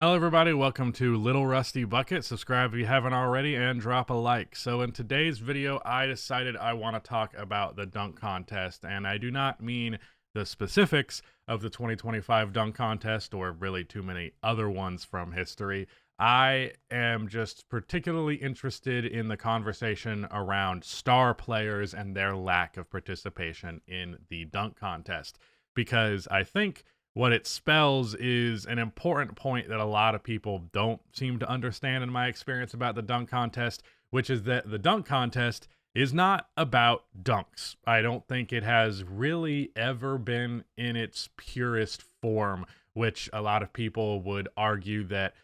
Hello, everybody. Welcome to Little Rusty Bucket. Subscribe if you haven't already and drop a like. So, in today's video, I decided I want to talk about the dunk contest, and I do not mean the specifics of the 2025 dunk contest or really too many other ones from history. I am just particularly interested in the conversation around star players and their lack of participation in the dunk contest because I think what it spells is an important point that a lot of people don't seem to understand in my experience about the dunk contest, which is that the dunk contest is not about dunks. I don't think it has really ever been in its purest form, which a lot of people would argue that,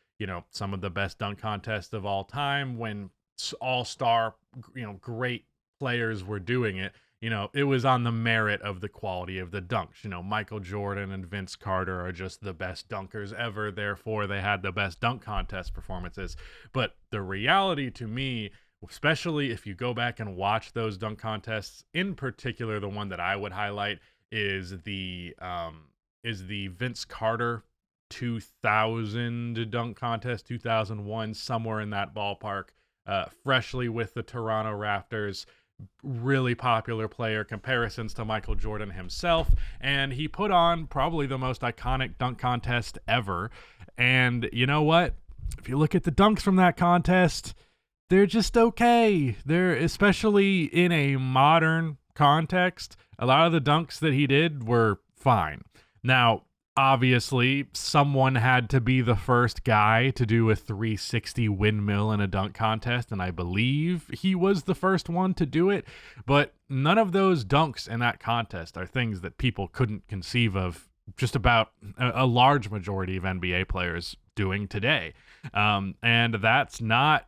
some of the best dunk contests of all time when all-star, great players were doing it, it was on the merit of the quality of the dunks. Michael Jordan and Vince Carter are just the best dunkers ever. Therefore, they had the best dunk contest performances. But the reality to me, especially if you go back and watch those dunk contests, in particular, the one that I would highlight is the Vince Carter 2000 dunk contest, 2001, somewhere in that ballpark, freshly with the Toronto Raptors. Really popular player, comparisons to Michael Jordan himself, and he put on probably the most iconic dunk contest ever. And you know what? If you look at the dunks from that contest, they're just okay. They're, especially in a modern context, a lot of the dunks that he did were fine. Now, obviously, someone had to be the first guy to do a 360 windmill in a dunk contest, and I believe he was the first one to do it. But none of those dunks in that contest are things that people couldn't conceive of just about a large majority of NBA players doing today. And that's not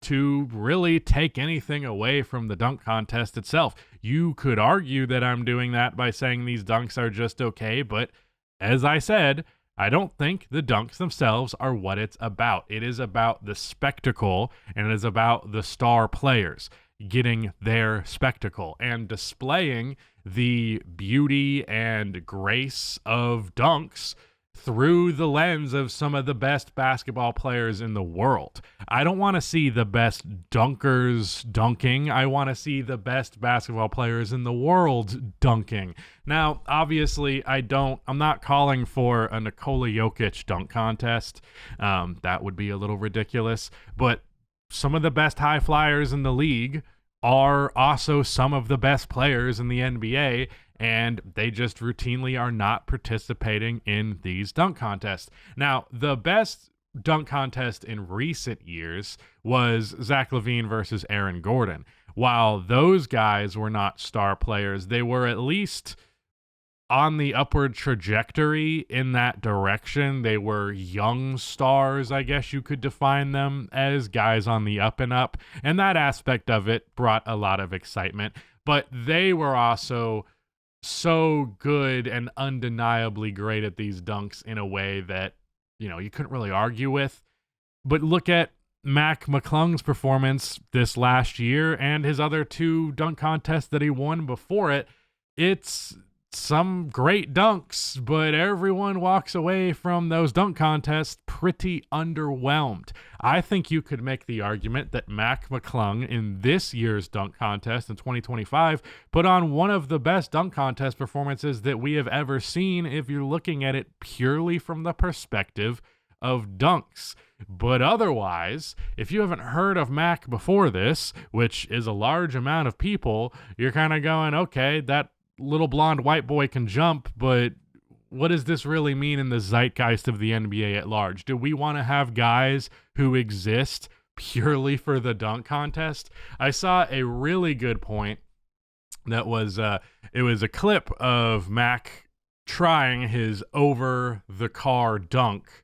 to really take anything away from the dunk contest itself. You could argue that I'm doing that by saying these dunks are just okay, but as I said, I don't think the dunks themselves are what it's about. It is about the spectacle, and it is about the star players getting their spectacle and displaying the beauty and grace of dunks through the lens of some of the best basketball players in the world. I don't want to see the best dunkers dunking. I want to see the best basketball players in the world dunking. Now, obviously, I'm not calling for a Nikola Jokic dunk contest. That would be a little ridiculous. But some of the best high flyers in the league are also some of the best players in the NBA, and they just routinely are not participating in these dunk contests. Now, the best dunk contest in recent years was Zach LaVine versus Aaron Gordon. While those guys were not star players, they were at least on the upward trajectory in that direction. They were young stars, I guess you could define them as, guys on the up and up. And that aspect of it brought a lot of excitement. But they were also so good and undeniably great at these dunks in a way that, you couldn't really argue with. But look at Mac McClung's performance this last year and his other two dunk contests that he won before it. It's some great dunks, but everyone walks away from those dunk contests pretty underwhelmed. I think you could make the argument that Mac McClung in this year's dunk contest in 2025 put on one of the best dunk contest performances that we have ever seen if you're looking at it purely from the perspective of dunks. But otherwise, if you haven't heard of Mac before this, which is a large amount of people, you're kind of going, okay, that little blonde white boy can jump, but what does this really mean in the zeitgeist of the NBA at large? Do we want to have guys who exist purely for the dunk contest? I saw a really good point that was it was a clip of Mac trying his over the car dunk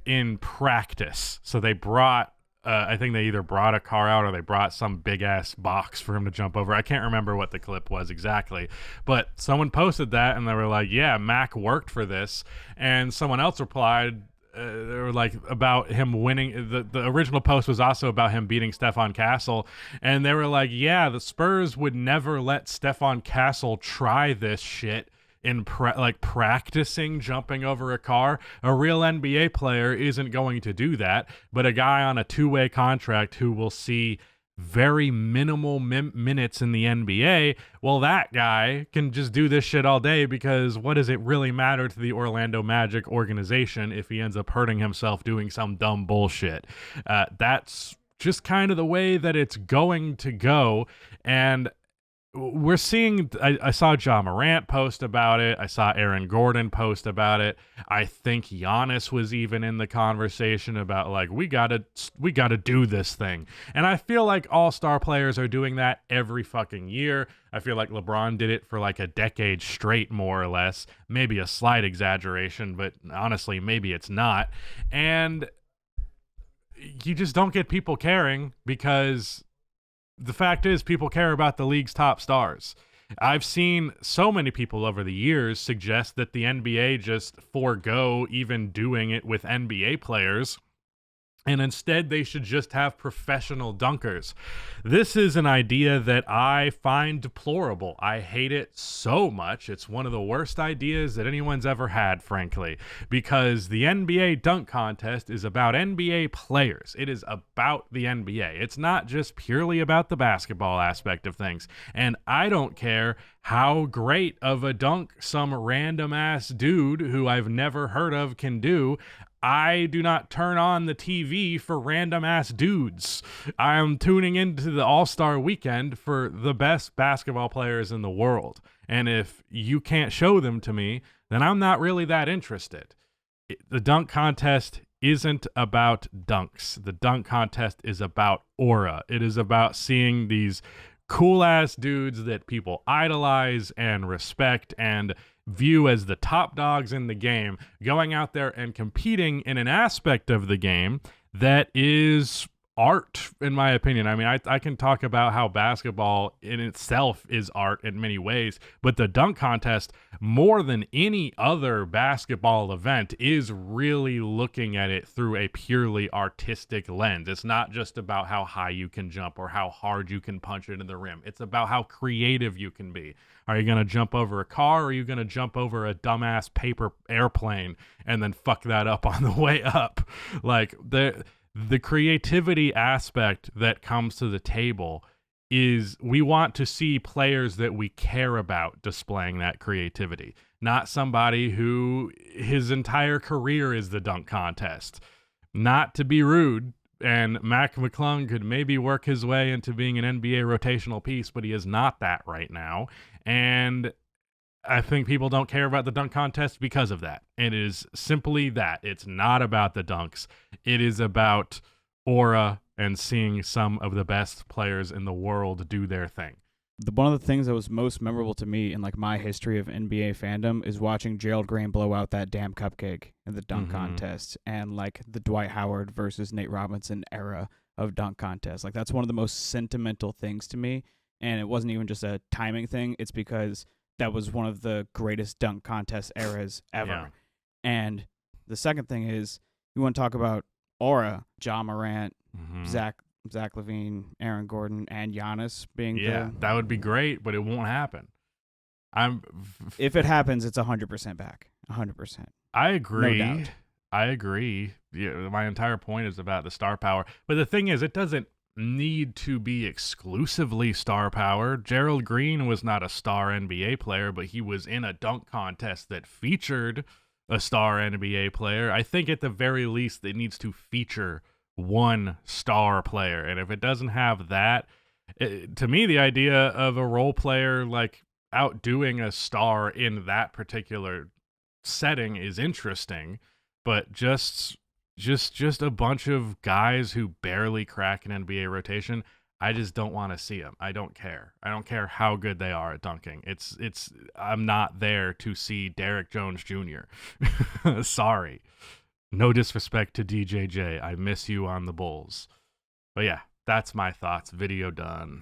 in practice. So they brought I think they either brought a car out or they brought some big ass box for him to jump over. I can't remember what the clip was exactly, but someone posted that and they were like, yeah, Mac worked for this. And someone else replied, they were like about him winning. The original post was also about him beating Stephon Castle. And they were like, yeah, the Spurs would never let Stephon Castle try this shit in practicing jumping over a car. A real NBA player isn't going to do that, but a guy on a two-way contract who will see very minimal minutes in the NBA, well, that guy can just do this shit all day, because what does it really matter to the Orlando Magic organization if he ends up hurting himself doing some dumb bullshit? That's just kind of the way that it's going to go. And we're seeing, I saw Ja Morant post about it. I saw Aaron Gordon post about it. I think Giannis was even in the conversation about, like, we gotta do this thing. And I feel like all-star players are doing that every fucking year. I feel like LeBron did it for like a decade straight, more or less. Maybe a slight exaggeration, but honestly, maybe it's not. And you just don't get people caring, because the fact is, people care about the league's top stars. I've seen so many people over the years suggest that the NBA just forego even doing it with NBA players, and instead they should just have professional dunkers. This is an idea that I find deplorable. I hate it so much. It's one of the worst ideas that anyone's ever had, frankly, because the NBA dunk contest is about NBA players. It is about the NBA. It's not just purely about the basketball aspect of things. And I don't care how great of a dunk some random ass dude who I've never heard of can do. I do not turn on the TV for random ass dudes. I'm tuning into the All-Star Weekend for the best basketball players in the world. And if you can't show them to me, then I'm not really that interested. The dunk contest isn't about dunks. The dunk contest is about aura. It is about seeing these cool ass dudes that people idolize and respect and view as the top dogs in the game, going out there and competing in an aspect of the game that is art, in my opinion. I mean, I can talk about how basketball in itself is art in many ways, but the dunk contest, more than any other basketball event, is really looking at it through a purely artistic lens. It's not just about how high you can jump or how hard you can punch it in the rim. It's about how creative you can be. Are you going to jump over a car, or are you going to jump over a dumbass paper airplane and then fuck that up on the way up? Like, the creativity aspect that comes to the table is, we want to see players that we care about displaying that creativity, not somebody who his entire career is the dunk contest. Not to be rude, and Mac McClung could maybe work his way into being an NBA rotational piece, but he is not that right now. And I think people don't care about the dunk contest because of that. It is simply that. It's not about the dunks. It is about aura and seeing some of the best players in the world do their thing. One of the things that was most memorable to me in like my history of NBA fandom is watching Gerald Green blow out that damn cupcake in the dunk contest, and like the Dwight Howard versus Nate Robinson era of dunk contest. Like, that's one of the most sentimental things to me, and it wasn't even just a timing thing. It's because that was one of the greatest dunk contest eras ever. Yeah. And the second thing is, you want to talk about aura, Ja Morant, Zach LaVine, Aaron Gordon, and Giannis being that would be great, but it won't happen. If it happens, it's 100% back. 100%. I agree. No doubt. I agree. Yeah, my entire point is about the star power. But the thing is, it doesn't need to be exclusively star power. Gerald Green was not a star NBA player, but he was in a dunk contest that featured a star NBA player. I think at the very least it needs to feature one star player. And if it doesn't have that, to me, the idea of a role player like outdoing a star in that particular setting is interesting, but just a bunch of guys who barely crack an NBA rotation, I just don't want to see them. I don't care. I don't care how good they are at dunking. I'm not there to see Derrick Jones Jr. Sorry. No disrespect to DJJ. I miss you on the Bulls. But yeah, that's my thoughts. Video done.